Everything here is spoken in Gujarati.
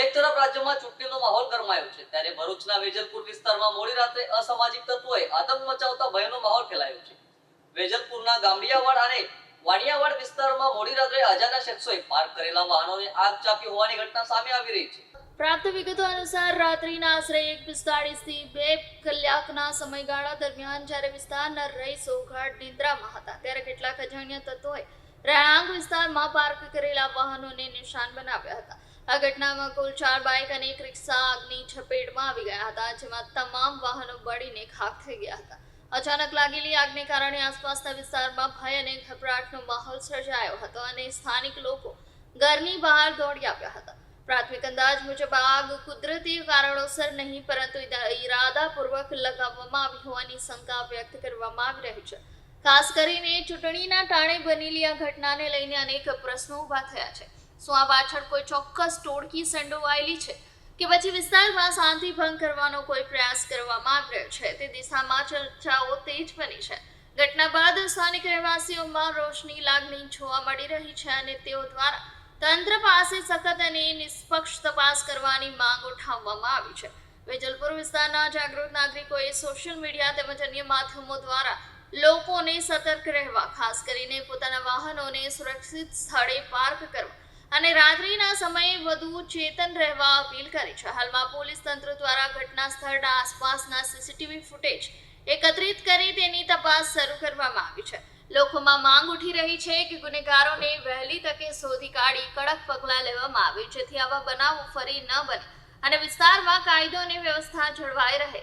એક તરફ રાજ્યમાં ચૂંટણીનો માહોલ ગરમાયો છે, ત્યારે ભરૂચના વેજલપુર વિસ્તારમાં મોડી રાત્રે અસામાજિક તત્વોએ આતંક મચાવતા ભયનો માહોલ ફેલાયો છે. વેજલપુરના ગામડિયાવાડ અને વાણિયાવાડ વિસ્તારમાં મોડી રાત્રે અજાણ્યા શખ્સોએ પાર્ક કરેલા વાહનોને આગ ચાંપી હોવાની ઘટના સામે આવી રહી છે. પ્રાપ્ત વિગતો અનુસાર રાત્રિના આશરે 1:45 થી 2 કલાકના સમયગાળા દરમિયાન જ્યારે વિસ્તારના રહીશો ગાઢ નિંદ્રામાં હતા, ત્યારે કેટલાક અજાણ્યા તત્વોએ રહેણાંક વિસ્તારમાં પાર્ક કરેલા વાહનોને નિશાન બનાવ્યા હતા. આ ઘટનામાં કુલ 4 બાઇક અને 1 રિક્ષા આગની ઝપેટમાં આવી ગયા હતા, જેમાં તમામ વાહનો બળીને ખાખ થઈ ગયા હતા. અચાનક લાગેલી આગને કારણે આસપાસના વિસ્તારમાં ભય અને ગભરાટનો માહોલ સર્જાયો હતો અને સ્થાનિક લોકો ઘરની બહાર દોડી આવ્યા હતા. પ્રાથમિક અંદાજ મુજબ આગ કુદરતી કારણોસર નહીં પરંતુ ઈરાદાપૂર્વક લગાવવામાં આવી હોવાની શંકા વ્યક્ત કરવામાં આવી રહી છે. ખાસ કરીને ચૂંટણીના ટાણે બનેલી આ ઘટનાને લઈને અનેક પ્રશ્નો ઊભા થયા છે. શું આ પાછળ કોઈ ચોક્કસ ટોળકી સંડોવાયેલી છે કે પછી વિસ્તારમાં શાંતિ ભંગ કરવાનો કોઈ પ્રયાસ કરવામાં આવી રહ્યો છે? તે દિશામાં ચર્ચાઓ તેજ બની છે. ઘટના બાદ સ્થાનિક રહેવાસીઓમાં રોષની લાગણી જોવા મળી રહી છે અને તેઓ દ્વારા તંત્ર પાસે સખત અને નિષ્પક્ષ તપાસ કરવાની માંગ ઉઠાવવામાં આવી છે. વેજલપુર વિસ્તારના જાગૃત નાગરિકોએ સોશિયલ મીડિયા તેમજ અન્ય માધ્યમો દ્વારા લોકોને સતર્ક રહેવા, ખાસ કરીને પોતાના વાહનોને સુરક્ષિત સ્થળે પાર્ક કરવા અને રાત્રિના સમયે વધુ ચેતન રહેવા અપીલ કરી છે. હાલમાં પોલીસ તંત્ર દ્વારા ઘટના સ્થળના આસપાસના સીસીટીવી ફૂટેજ એકત્રિત કરી તેની તપાસ શરૂ કરવામાં આવી છે. લોકોમાં માંગ ઉઠી રહી છે કે ગુનેગારોને વહેલી તકે શોધી કાઢી કડક પગલાં લેવામાં આવે, જેથી આવા બનાવો ફરી ન બને અને વિસ્તારમાં કાયદો અને વ્યવસ્થા જળવાઈ રહે.